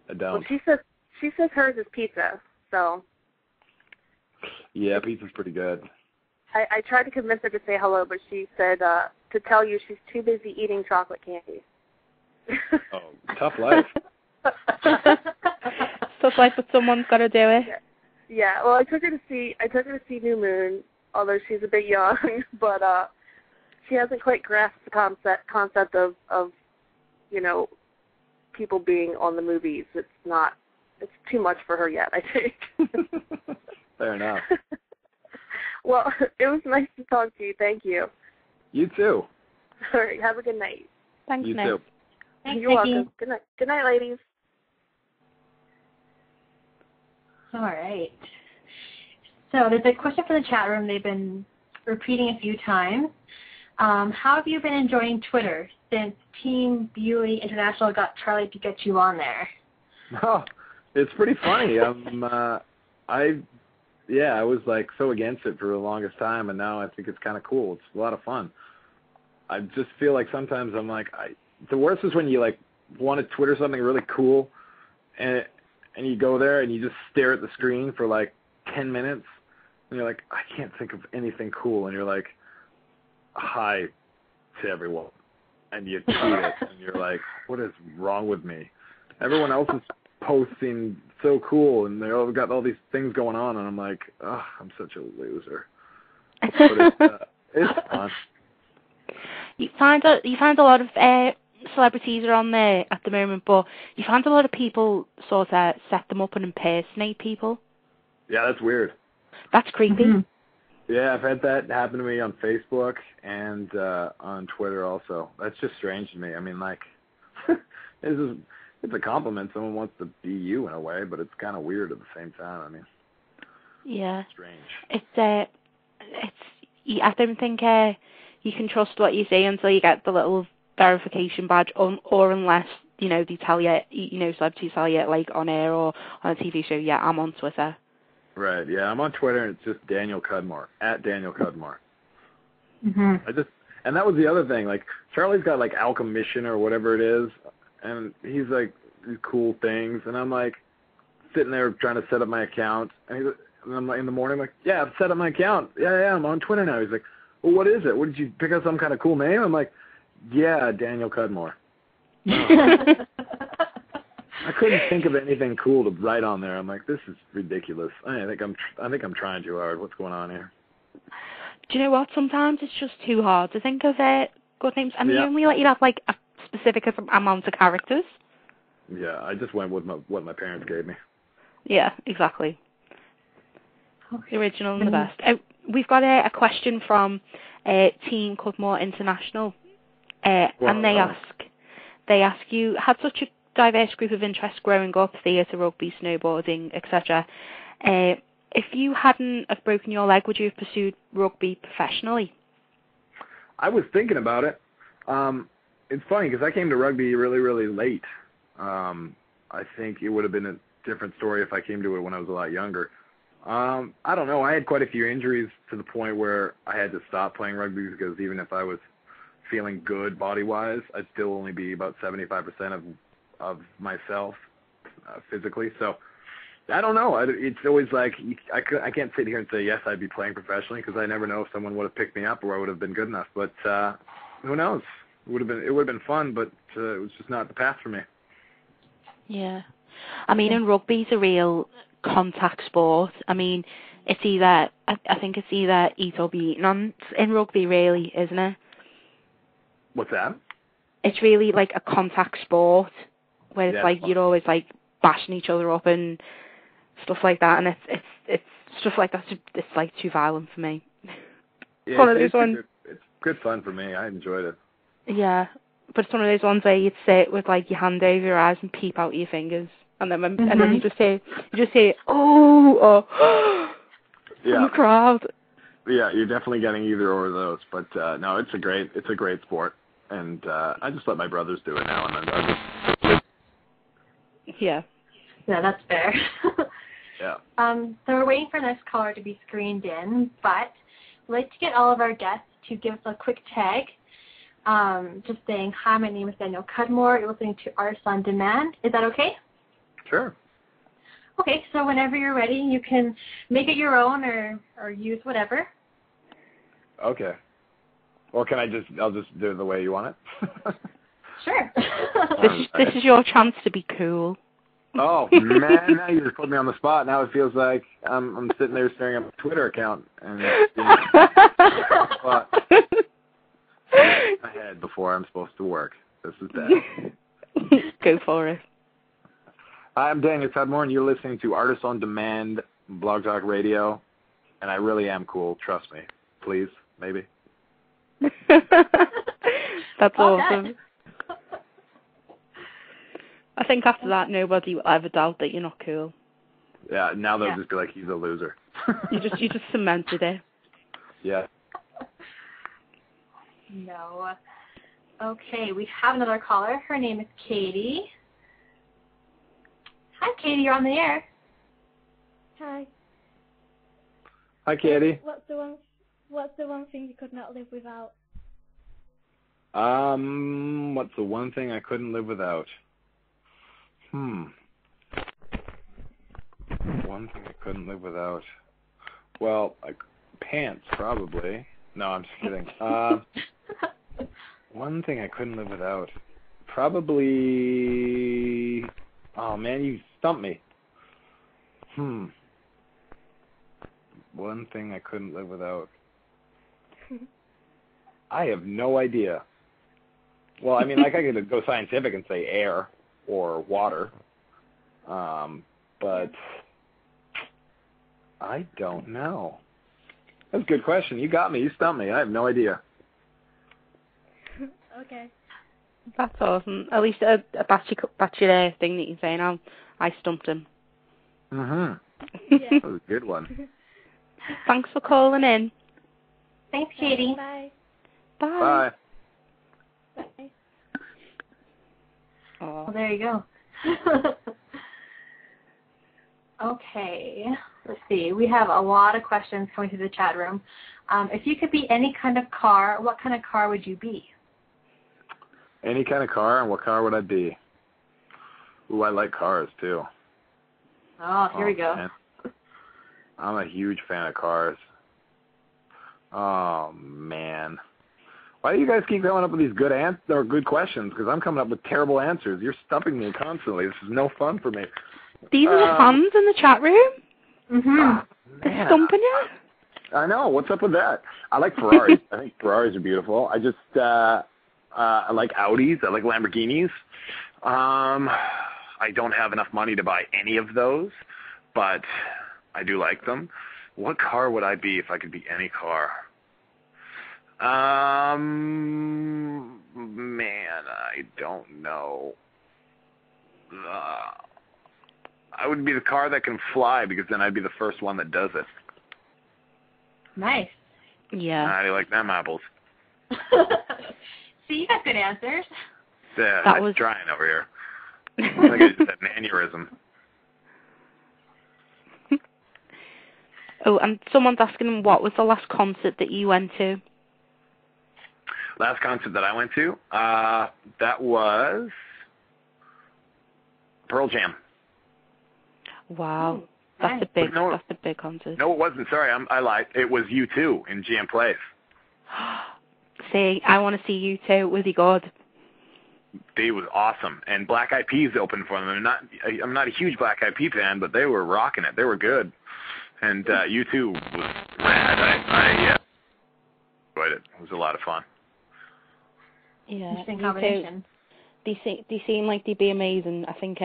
I don't. Well, she says hers is pizza, so. Yeah, pizza's pretty good. I tried to convince her to say hello, but she said to tell you she's too busy eating chocolate candy. Oh, tough life. Tough life, but someone's got to do it. Yeah. Well, I took her to see New Moon, although she's a bit young, but she hasn't quite grasped the concept of people being on the movies. It's too much for her yet, I think. Fair enough. Well, it was nice to talk to you. Thank you. You too. All right. Have a good night. Thanks, you Nick. too. Thanks, You're Nikki. welcome. Good night. Good night, ladies. All right. So there's a question from the chat room they've been repeating a few times. How have you been enjoying Twitter since Team Beauty International got Charlie to get you on there? Oh, it's pretty funny. I was like so against it for the longest time, and now I think it's kind of cool. It's a lot of fun. I just feel like sometimes I'm like, the worst is when you like want to Twitter something really cool, and you go there and you just stare at the screen for like 10 minutes, and you're like, I can't think of anything cool, and you're like, hi to everyone, and you tweet it, and you're like, what is wrong with me? Everyone else is posting so cool, and they all got all these things going on, and I'm like, oh, I'm such a loser. But it's fun. You find a lot of celebrities are on there at the moment, but you find a lot of people sort of set them up and impersonate people. Yeah, that's weird. That's creepy. Mm-hmm. Yeah, I've had that happen to me on Facebook and on Twitter also. That's just strange to me. I mean, like, it's a compliment. Someone wants to be you in a way, but it's kind of weird at the same time. I mean, yeah, strange. I don't think you can trust what you say until you get the little verification badge, or unless they tell you, celebrities tell you like on air or on a TV show. Yeah, I'm on Twitter. Right. Yeah, I'm on Twitter, and it's just Daniel Cudmore @DanielCudmore. Mm-hmm. And that was the other thing. Like, Charlie's got like Alchem Mission or whatever it is, and he's like these cool things, and I'm like sitting there trying to set up my account, and I'm like in the morning, like, yeah, I've set up my account. Yeah, I'm on Twitter now. He's like, well, what is it? What did you pick up? Some kind of cool name? I'm like, yeah, Daniel Cudmore. I couldn't think of anything cool to write on there. I'm like, this is ridiculous. I think I'm trying too hard. What's going on here? Do you know what? Sometimes it's just too hard to think of good names, and they only let you have like a specific amount of characters. Yeah, I just went with what my parents gave me. Yeah, exactly. The original and the best. We've got a question from Team Cudmore International, and they ask you, had such a diverse group of interests growing up, theatre, rugby, snowboarding, etc. If you hadn't have broken your leg, would you have pursued rugby professionally? I was thinking about it. It's funny because I came to rugby really, really late. I think it would have been a different story if I came to it when I was a lot younger. I don't know. I had quite a few injuries to the point where I had to stop playing rugby because even if I was feeling good body-wise, I'd still only be about 75% of myself physically. So I don't know. It's always like I can't sit here and say, yes, I'd be playing professionally because I never know if someone would have picked me up or I would have been good enough. But who knows? It would have been fun, but it was just not the path for me. Yeah. I mean, in rugby, it's a real contact sport. I mean, it's either, I think it's either eat or be eaten in rugby, really, isn't it? What's that? It's really like a contact sport where it's like fun. you're always like bashing each other up and stuff like that, and it's stuff like that. It's like too violent for me. Yeah, One of those ones. It's good fun for me. I enjoyed it. Yeah, but it's one of those ones where you'd sit with like your hand over your eyes and peep out your fingers, and then and then you just say oh, or from the crowd. Yeah, you're definitely getting either or of those. But no, it's a great sport, and I just let my brothers do it now and then. Yeah, that's fair. Yeah. So we're waiting for the next caller to be screened in, but we'd like to get all of our guests to give us a quick tag, just saying, hi, my name is Daniel Cudmore. You're listening to Artists on Demand. Is that okay? Sure. Okay, so whenever you're ready, you can make it your own or use whatever. Okay. Or can I'll just do it the way you want it? Sure. This is your chance to be cool. Oh, man, now you just put me on the spot. Now it feels like I'm sitting there staring at my Twitter account and but my head before I'm supposed to work. This is bad. Go for it. Hi, I'm Daniel Cudmore, and you're listening to Artists on Demand, Blog Talk Radio, and I really am cool. Trust me. Please, maybe. That's awesome. I think after that, nobody will ever doubt that you're not cool. Yeah, now they'll just be like, he's a loser. You just cemented it. Yeah. No. Okay, we have another caller. Her name is Katie. Hi, Katie. You're on the air. Hi. Hi, Katie. What's the one thing you could not live without? What's the one thing I couldn't live without? One thing I couldn't live without. Well, like pants, probably. No, I'm just kidding. One thing I couldn't live without. Probably. Oh man, you stumped me. One thing I couldn't live without. I have no idea. Well, I mean, like I could go scientific and say air or water, but I don't know. That's a good question. You got me. You stumped me. I have no idea. Okay. That's awesome. At least a batchy thing that you're saying. I stumped him. Yeah. That was a good one. Thanks for calling in. Thanks, Katie. Bye. Bye. Bye. Bye. Oh. Well, there you go. Okay, let's see. We have a lot of questions coming through the chat room. If you could be any kind of car, what kind of car would you be? Any kind of car, and what car would I be? Ooh, I like cars, too. Oh, here we go. Man. I'm a huge fan of cars. Oh, man. Why do you guys keep coming up with these good questions? Because I'm coming up with terrible answers. You're stumping me constantly. This is no fun for me. These are the fans in the chat room? Mm-hmm. They're stumping you? I know. What's up with that? I like Ferraris. I think Ferraris are beautiful. I just, I like Audis. I like Lamborghinis. I don't have enough money to buy any of those, but I do like them. What car would I be if I could be any car? Man, I don't know. I would be the car that can fly because then I'd be the first one that does it. Nice. Yeah. How do you like them apples? See, you got good answers. Yeah, That I'm was trying over here. I think I just had an aneurysm. Oh, and someone's asking what was the last concert that you went to? Last concert that I went to, that was Pearl Jam. Wow. Ooh, That's nice. that's a big concert. No, it wasn't. Sorry, I lied. It was U2 in GM Place. See, I want to see you too. Was he good? They was awesome, and Black Eyed Peas opened for them. I'm not a huge Black Eyed Peas fan, but they were rocking it. They were good, and U2 was rad. I enjoyed it. It was a lot of fun. Yeah, Interesting me combination. too. They seem like they'd be amazing. I think